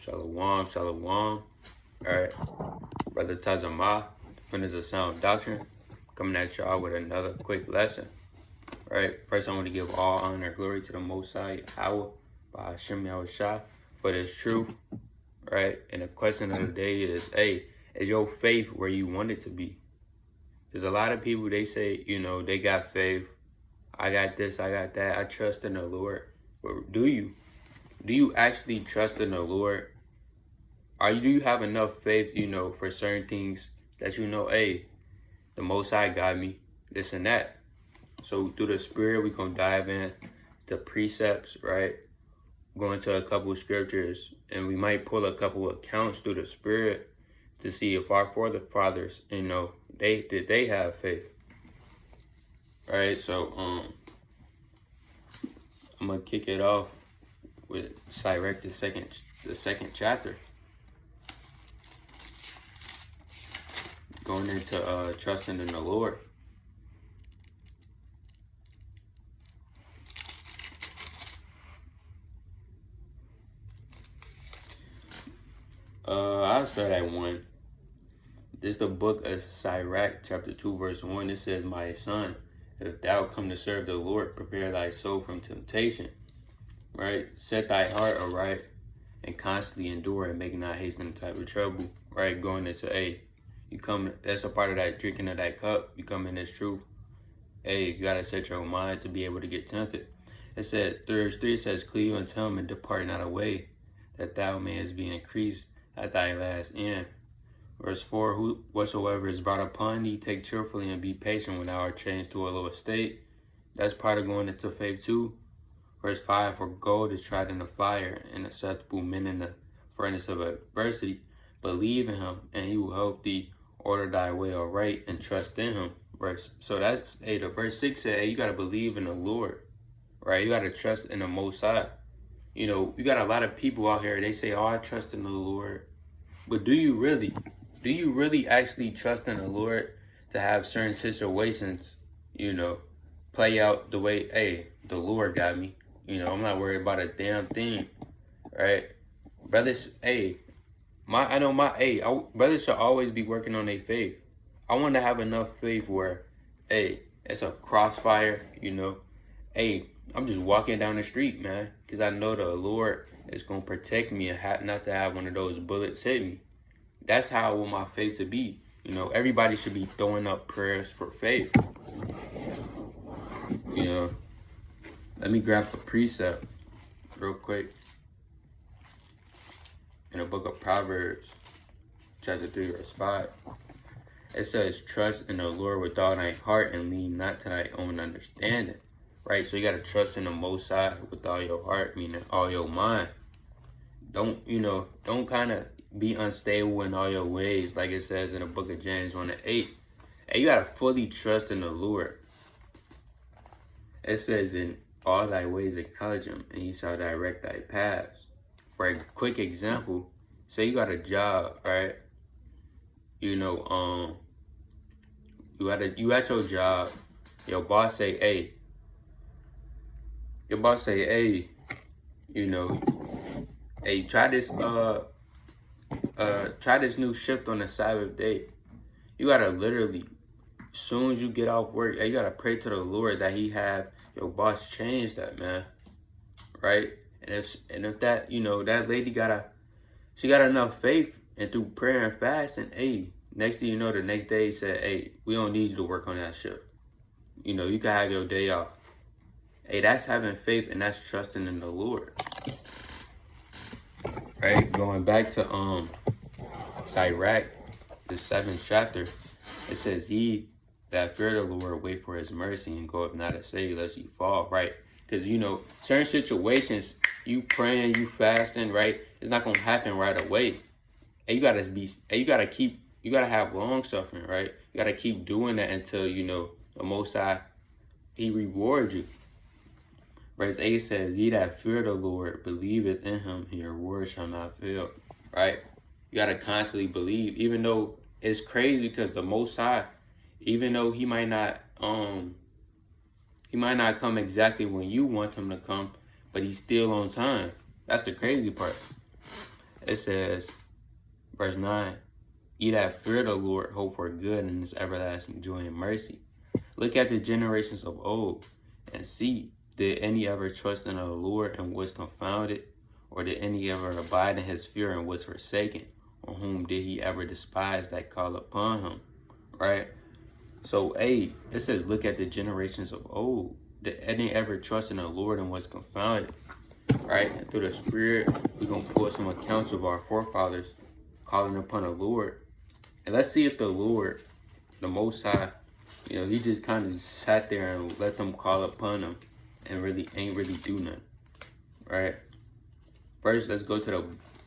Shalom, shalom. Alright, Brother Tazamah, defenders of sound doctrine, coming at y'all with another quick lesson. Alright, first I want to give all honor and glory to the Most High, Yahweh, by Hashem Yahushua, for this truth. Right, and the question of the day is, hey, is your faith where you want it to be? There's a lot of people, they say, they got faith. I got this, I got that. I trust in the Lord. But do you? Do you actually trust in the Lord? Do you have enough faith, for certain things that hey, the Most High got me, this and that. So through the Spirit, we're going to dive in to precepts, right? Go into a couple of scriptures, and we might pull a couple of accounts through the Spirit to see if our forefathers, they have faith. All right, so I'm gonna kick it off with Sirach, the second chapter, going into trusting in the Lord. I'll start at 1. This is the book of Sirach, chapter 2, verse 1. It says, "My son, if thou come to serve the Lord, prepare thy soul from temptation." Right? Set thy heart aright and constantly endure and make not haste in the type of trouble. Right? Going into that's a part of that drinking of that cup. You come in this truth. You gotta set your mind to be able to get tempted. It says, verse 3 says, "Cleave unto him and depart not away, that thou mayest be increased at thy last end." Verse 4, "Whatsoever is brought upon thee, take cheerfully and be patient when thou art changed to a lower state." That's part of going into faith too. Verse 5, "For gold is tried in the fire, and acceptable men in the furnace of adversity. Believe in him, and he will help thee. Order thy way aright, and trust in him." So that's, the verse 6 said, you got to believe in the Lord, right? You got to trust in the Most High. You got a lot of people out here, they say, "Oh, I trust in the Lord." But do you really? Do you really actually trust in the Lord to have certain situations, play out the way, hey, the Lord got me. I'm not worried about a damn thing, right? Brothers, brothers should always be working on their faith. I want to have enough faith where, it's a crossfire, I'm just walking down the street, man, because I know the Lord is going to protect me and not to have one of those bullets hit me. That's how I want my faith to be. Everybody should be throwing up prayers for faith. Let me grab a precept real quick. In the book of Proverbs, chapter 3, verse 5. It says, "Trust in the Lord with all thy heart and lean not to thy own understanding." Right? So you got to trust in the Most High with all your heart, meaning all your mind. Don't kind of be unstable in all your ways, like it says in the book of James 1:8. And you got to fully trust in the Lord. It says, "In all thy ways acknowledge him, and he shall direct thy paths." For a quick example, say you got a job, right? You at your job, your boss say, hey, hey, try this new shift on the Sabbath day. You gotta literally, as soon as you get off work, you gotta pray to the Lord that he have your boss change that, man. Right? And if that, that lady got enough faith, and through prayer and fast, and next thing you know, the next day he said, "Hey, we don't need you to work on that shift. You can have your day off." That's having faith, and that's trusting in the Lord. Right? Going back to Sirach, the 7th chapter, it says, "Ye that fear the Lord wait for his mercy, and go up not astray lest you fall." Right? Because certain situations, you praying, you fasting, right? It's not gonna happen right away. And you gotta have long suffering, right? You gotta keep doing that until the Most High, he rewards you. Verse 8 says, "Ye that fear the Lord, believeth in him, and your word shall not fail." Right? You gotta constantly believe, even though it's crazy, because the Most High, even though he might not come exactly when you want him to come, but he's still on time. That's the crazy part. It says, verse 9, ye that fear the Lord, hope for good and his everlasting joy and mercy. Look at the generations of old and see, did any ever trust in the Lord and was confounded? Or did any ever abide in his fear and was forsaken? Or whom did he ever despise that call upon him? Right? So, it says, look at the generations of old. Did any ever trust in the Lord and was confounded? Right? And through the Spirit, we're going to pull some accounts of our forefathers calling upon the Lord. And let's see if the Lord, the Most High, he just kind of sat there and let them call upon him and really ain't really do nothing. Right? First, let's go to the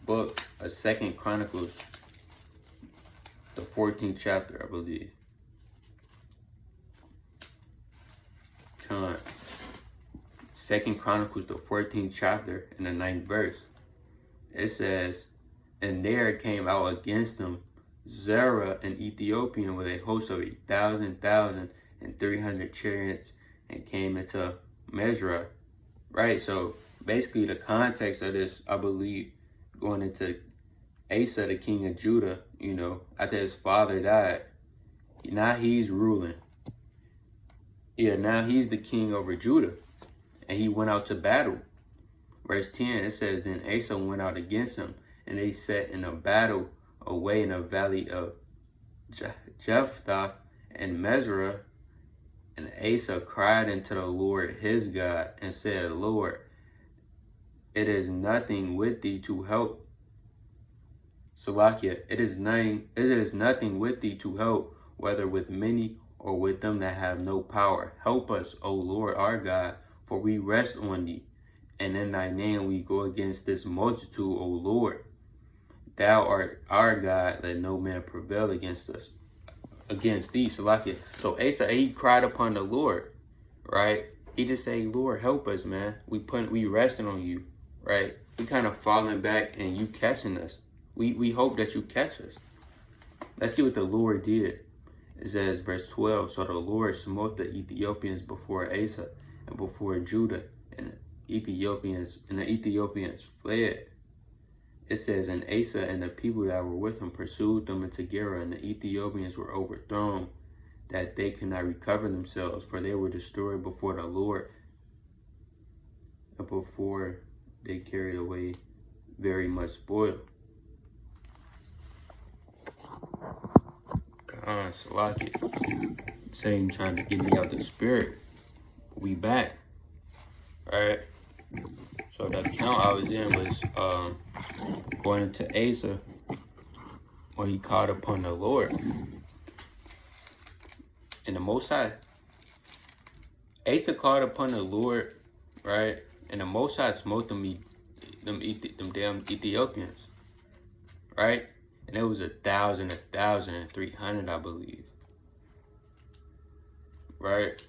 book of 2 Chronicles, the 14th chapter, I believe. Come on. 2 Chronicles, the 14th chapter, and the 9th verse. It says, and there came out against them Zerah, an Ethiopian, with a host of 1,300 chariots, and came into Mesra. Right? So, basically, the context of this, I believe, going into Asa, the king of Judah, after his father died, now he's ruling. Yeah, now he's the king over Judah, and he went out to battle. Verse 10, it says, then Asa went out against him, and they set in a battle away in the valley of Jephthah and Mesra. And Asa cried unto the Lord his God, and said, Lord, it is nothing with thee to help. Salakia, it is nothing with thee to help, whether with many or with them that have no power. Help us, O Lord our God, for we rest on thee. And in thy name we go against this multitude, O Lord. Thou art our God, let no man prevail against us, against thee, Salakia. So Asa, he cried upon the Lord, right? He just said, Lord, help us, man. We resting on you, right? We kind of falling back and you catching us. We hope that you catch us. Let's see what the Lord did. It says, verse 12, so the Lord smote the Ethiopians before Asa and before Judah, and the Ethiopians fled. It says, and Asa and the people that were with him pursued them into Gerar, and the Ethiopians were overthrown, that they could not recover themselves, for they were destroyed before the Lord, and before they carried away very much spoil. God, Salaki. Satan trying to get me out the spirit. We back. Alright. So the account I was in was going into Asa, where he called upon the Lord. And the Most High, Asa called upon the Lord, right? And the Most High smote them damn Ethiopians, right? And it was 1,300, I believe, right?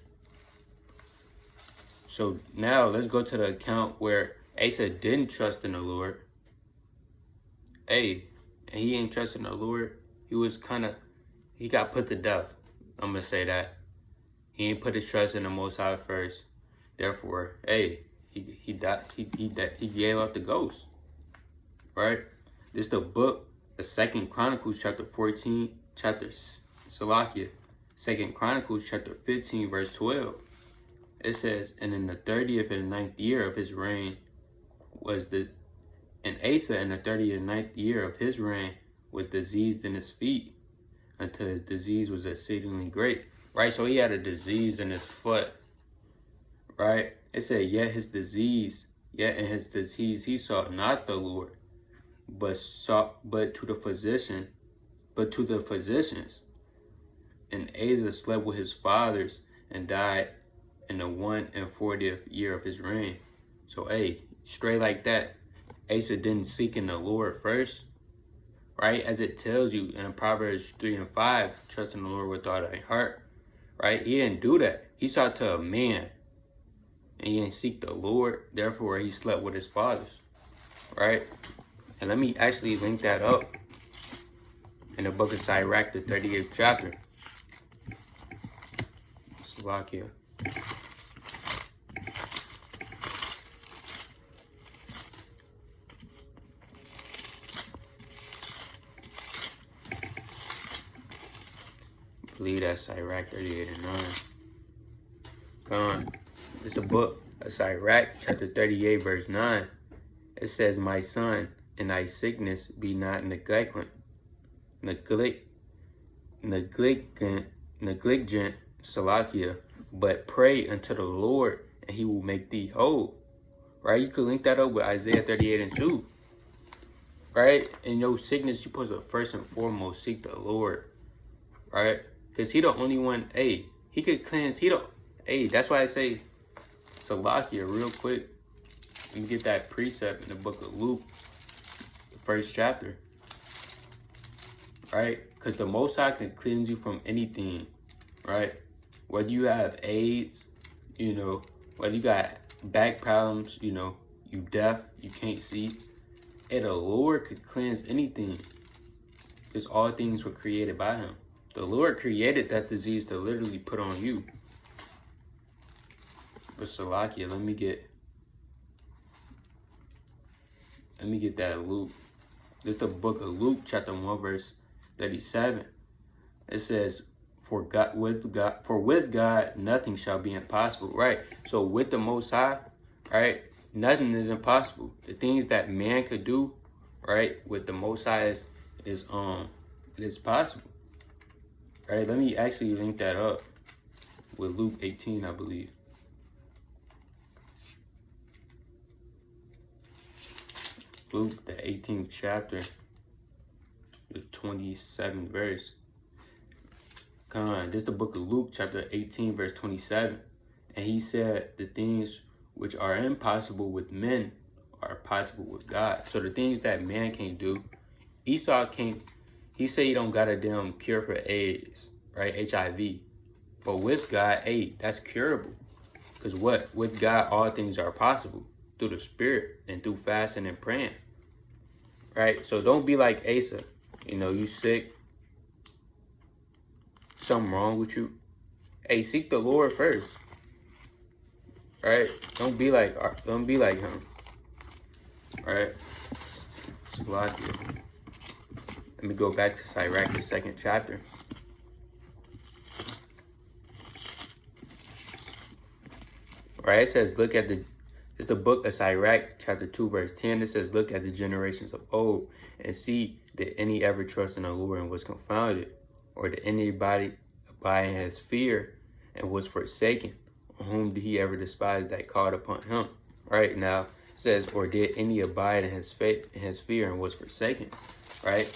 So now let's go to the account where Asa didn't trust in the Lord. And he ain't trusting the Lord. He got put to death. I'm gonna say that. He ain't put his trust in the Most High first. Therefore, he died. He gave up the ghost. Right? This is the book, the 2 Chronicles chapter 14, chapter Salakia. 2 Chronicles chapter 15, verse 12. It says, and in the 30th and 9th year of his reign and Asa in the 30th and 9th year of his reign was diseased in his feet, until his disease was exceedingly great. Right? So he had a disease in his foot. Right? It said, yet in his disease he sought not the Lord, but to the physicians. And Asa slept with his fathers and died in the 41st year of his reign. So straight like that, Asa didn't seek in the Lord first, right? As it tells you in Proverbs 3 and 5, trust in the Lord with all thy heart, right? He didn't do that. He sought to a man, and he didn't seek the Lord. Therefore, he slept with his fathers, right? And let me actually link that up in the book of Sirach, the 38th chapter. Slovakia. believe that's Sirach 38 and 9. Gone. It's a book of Sirach, chapter 38, verse 9. It says, my son, in thy sickness be not negligent, Salakia, but pray unto the Lord, and he will make thee whole. Right? You could link that up with Isaiah 38 and 2. Right? In your sickness, you're supposed to first and foremost seek the Lord. Right? Because he the only one, he could cleanse, that's why I say Salakia real quick. Let me get that precept in the book of Luke, the first chapter. Right? Because the Most High can cleanse you from anything. Right? Whether you have AIDS, whether you got back problems, you deaf, you can't see. And the Lord could cleanse anything. Because all things were created by him. The Lord created that disease to literally put on you. But Salakia, let me get that Luke. This is the book of Luke, chapter 1, verse 37. It says, for with God, nothing shall be impossible. Right? So with the Most High, right, nothing is impossible. The things that man could do, right, with the Most High is possible. Right? Let me actually link that up with Luke 18, I believe. Luke, the 18th chapter, the 27th verse. Come on, this is the book of Luke, chapter 18, verse 27. And he said, the things which are impossible with men are possible with God. So the things that man can't do, Esau can't. He said he don't got a damn cure for AIDS, right? HIV. But with God, that's curable. Because what? With God, all things are possible. Through the Spirit and through fasting and praying. Right? So don't be like Asa. You sick. Something wrong with you. Seek the Lord first. Right? Don't be like him. Right? Salakia. Let me go back to Sirach, the 2nd chapter. Right? It says, it's the book of Sirach, chapter 2, verse 10. It says, look at the generations of old and see, did any ever trust in the Lord and was confounded? Or did anybody abide in his fear and was forsaken? Or whom did he ever despise that called upon him? Right? Now, it says, or did any abide in his fear and was forsaken? Right?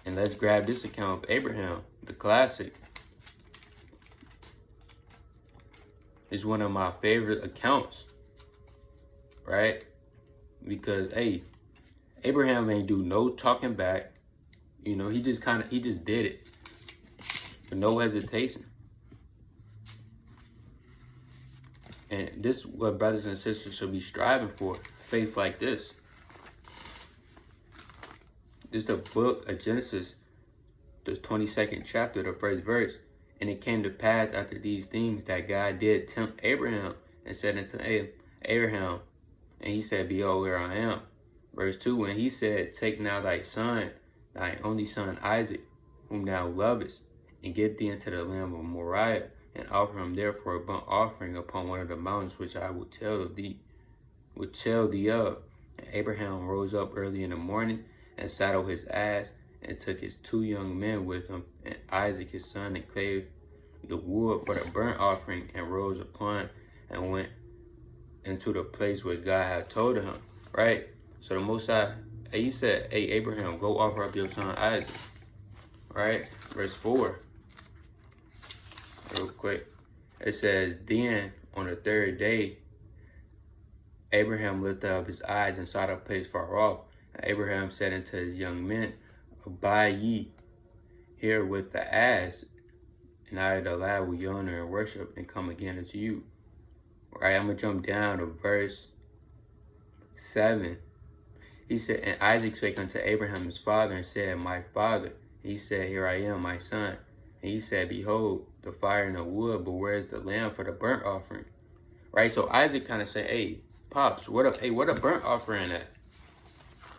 And let's grab this account of Abraham, the classic. It's one of my favorite accounts. Right? Because, Abraham ain't do no talking back. He just did it. With no hesitation. And this is what brothers and sisters should be striving for. Faith like this. This is the book of Genesis, the 22nd chapter, the 1st verse. And it came to pass after these things that God did tempt Abraham and said unto Abraham, and he said, behold, where I am. Verse 2, and he said, take now thy son, thy only son Isaac, whom thou lovest, and get thee into the land of Moriah, and offer him therefore a burnt offering upon one of the mountains which I will tell thee of. And Abraham rose up early in the morning, and saddled his ass, and took his 2 young men with him, and Isaac his son, and clave the wood for the burnt offering, and rose upon, and went into the place which God had told him. Right? So the Most High, he said, Abraham, go offer up your son Isaac. Right? Verse 4. Real quick. It says, then on the 3rd day, Abraham lifted up his eyes and saw the place far off. And Abraham said unto his young men, abide ye here with the ass, and I the lad will yonder and worship and come again unto you. Right, I'm going to jump down to verse 7. He said, and Isaac spake unto Abraham his father and said, my father. He said, here I am, my son. And he said, behold, the fire and the wood, but where is the lamb for the burnt offering? Right, so Isaac kind of said, Pops, what a burnt offering at?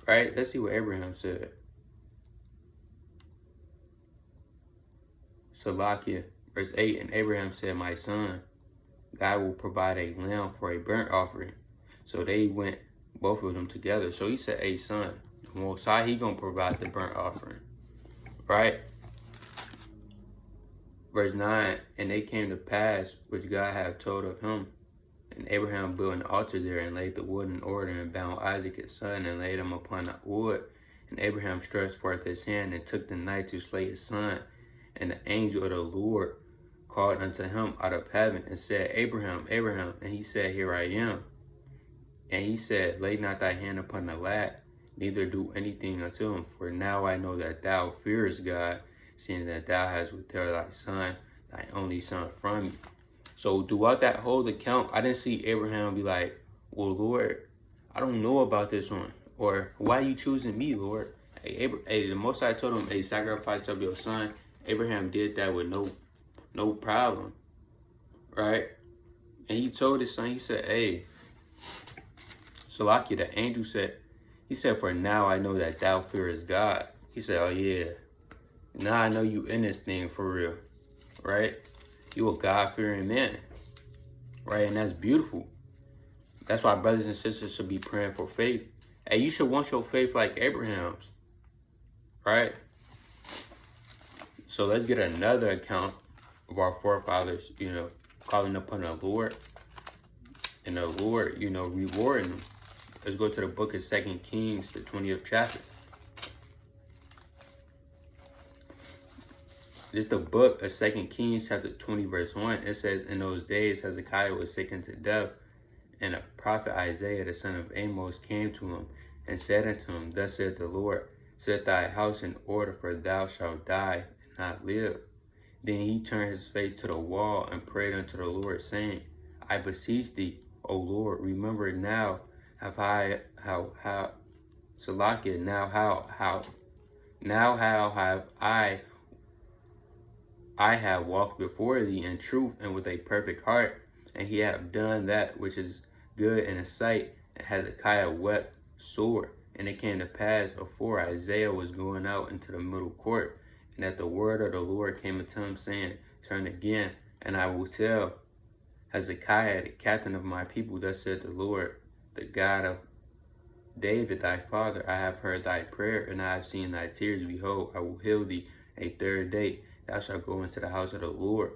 Right, let's see what Abraham said. Salakia, verse 8, and Abraham said, my son, God will provide a lamb for a burnt offering. So they went, both of them together. So he said, hey, son, the Most High, he going to provide the burnt offering, right? Verse 9, and they came to pass, which God had told of him. And Abraham built an altar there and laid the wood in order and bound Isaac his son and laid him upon the wood. And Abraham stretched forth his hand and took the knife to slay his son. And the angel of the Lord called unto him out of heaven and said, Abraham, Abraham. And he said, here I am. And he said, lay not thy hand upon the lad, neither do anything unto him. For now I know that thou fearest God, seeing that thou hast withheld thy son, thy only son, from me. So throughout that whole account, I didn't see Abraham be like, well, Lord, I don't know about this one. Or why are you choosing me, Lord? Hey, the Most High told him, hey, sacrifice of your son. Abraham did that with no problem, right? And he told his son, he said, hey, Salakia, the angel said, he said, for now I know that thou fearest God. He said, oh yeah, now I know you in this thing for real, right? You a God-fearing man, right? And that's beautiful. That's why brothers and sisters should be praying for faith. Hey, you should want your faith like Abraham's, right? So let's get another account of our forefathers, calling upon the Lord, and the Lord, rewarding them. Let's go to the book of 2 Kings, the 20th chapter. This is the book of 2 Kings, chapter 20, verse 1. It says, in those days Hezekiah was sick unto death, and the prophet Isaiah, the son of Amos, came to him and said unto him, thus saith the Lord, set thy house in order, for thou shalt die and not live. Then he turned his face to the wall and prayed unto the Lord, saying, I beseech thee, O Lord, remember now how Salakia, now how have I have walked before thee in truth and with a perfect heart, and he have done that which is good in his sight. And Hezekiah wept sore. And it came to pass, afore Isaiah was going out into the middle court, and that the word of the Lord came unto him, saying, turn again, and I will tell Hezekiah, the captain of my people, thus said the Lord, the God of David thy father, I have heard thy prayer, and I have seen thy tears. Behold, I will heal thee a third day. Thou shalt go into the house of the Lord.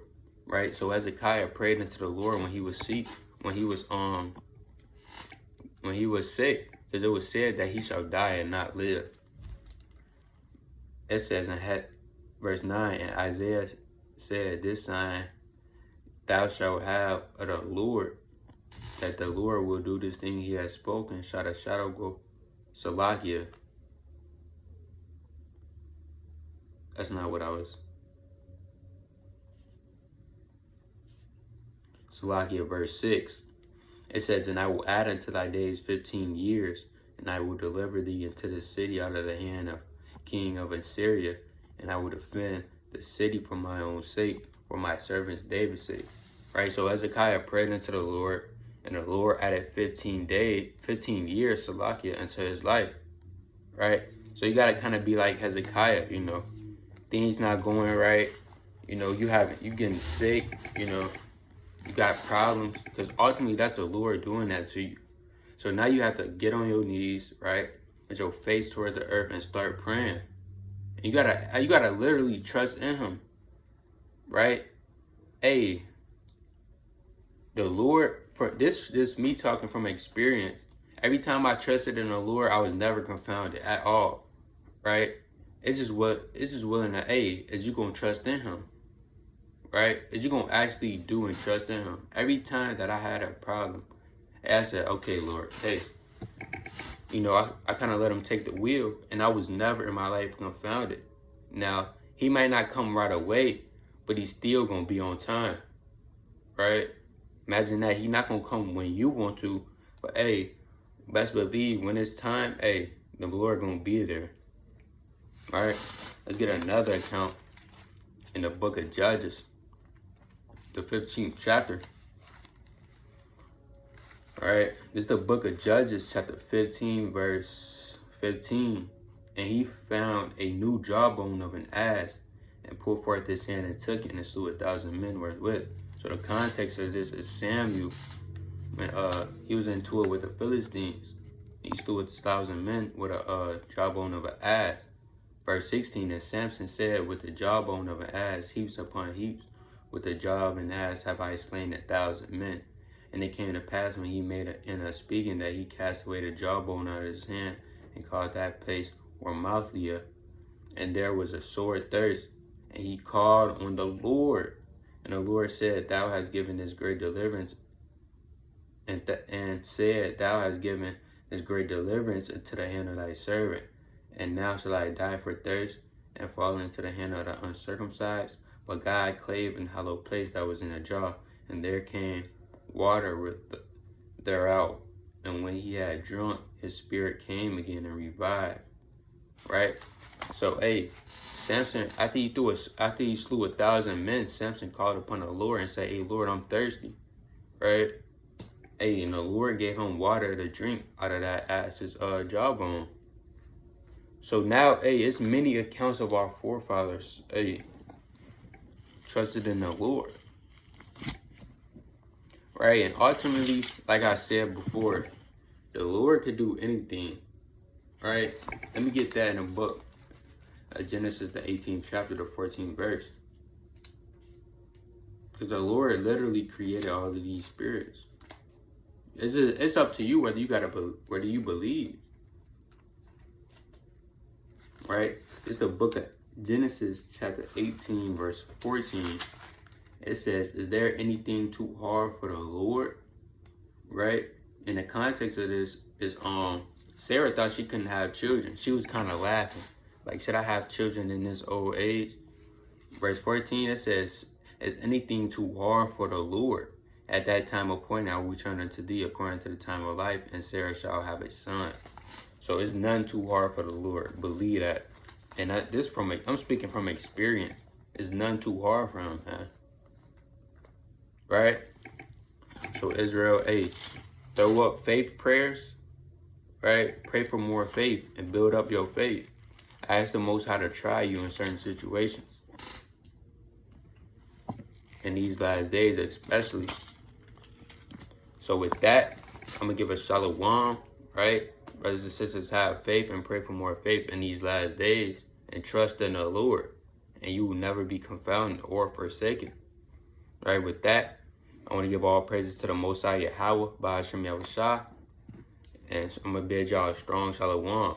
Right? So Hezekiah prayed unto the Lord when he was sick, when he was sick, because it was said that he shall die and not live. It says in verse 9, and Isaiah said, this sign thou shalt have of the Lord, that the Lord will do this thing he has spoken. Shall the shadow go? Salakia. That's not what I was. Salakia, verse 6. It says, and I will add unto thy days 15 years, and I will deliver thee into the city out of the hand of king of Assyria, and I will defend the city for my own sake, for my servants David's sake. Right? So Hezekiah prayed unto the Lord, and the Lord added 15 years, Salakia, into his life. Right? So you gotta kind of be like Hezekiah, things not going right, you getting sick, you got problems, because ultimately that's the Lord doing that to you. So now you have to get on your knees, right, with your face toward the earth and start praying. And you gotta literally trust in him, right? Hey, the Lord, for this me talking from experience. Every time I trusted in the Lord, I was never confounded at all, right? It's just willing to, hey, is you gonna trust in him? Right? Is you going to actually do and trust in him? Every time that I had a problem, I said, okay, Lord, hey, I kind of let him take the wheel, and I was never in my life confounded. Now, he might not come right away, but he's still going to be on time, right? Imagine that. He's not going to come when you want to, but hey, best believe when it's time, hey, the Lord going to be there, all right? Let's get another account in the book of Judges, the 15th chapter. All right, this is the book of Judges, chapter 15, verse 15. And he found a new jawbone of an ass and pulled forth his hand and took it and slew 1,000 men with. So the context of this is Samuel, when he was into it with the Philistines. He slew 1,000 men with a jawbone of an ass. Verse 16, and Samson said, with the jawbone of an ass, heaps upon heaps, with the jaw of an ass have I slain 1,000 men. And it came to pass when he made an end of speaking that he cast away the jawbone out of his hand and called that place Ramothleah. And there was a sore thirst, and he called on the Lord. And the Lord said, thou hast given this great deliverance, and said, thou hast given this great deliverance into the hand of thy servant. And now shall I die for thirst, and fall into the hand of the uncircumcised? But God clave an hollow place that was in a jar, and there came water thereout. And when he had drunk, his spirit came again and revived. Right? So, hey, Samson, after he slew 1,000 men, Samson called upon the Lord and said, hey, Lord, I'm thirsty. Right? Hey, and the Lord gave him water to drink out of that ass's jawbone. So now, hey, it's many accounts of our forefathers, hey, trusted in the Lord. Right? And ultimately, like I said before, the Lord could do anything. Right? Let me get that in a book. Genesis, the 18th chapter, the 14th verse. Because the Lord literally created all of these spirits. It's up to you whether you believe. Right? It's the book of Genesis, chapter 18, verse 14. It says, is there anything too hard for the Lord? Right? In the context of this is Sarah thought she couldn't have children. She was kind of laughing. Like, should I have children in this old age? Verse 14, it says, is anything too hard for the Lord? At that time appointed, I will return unto thee according to the time of life, and Sarah shall have a son. So it's none too hard for the Lord. Believe that. And I'm speaking from experience. It's none too hard for him, man. Right? So Israel, hey, throw up faith prayers. Right? Pray for more faith and build up your faith. Ask the Most High to try you in certain situations. In these last days especially. So with that, I'm going to give a shalom, right? Brothers and sisters, have faith and pray for more faith in these last days. And trust in the Lord. And you will never be confounded or forsaken. Right? With that, I want to give all praises to the Most High Yahweh, Ba'ashem Yahushua. And I'm going to bid y'all a strong shalom.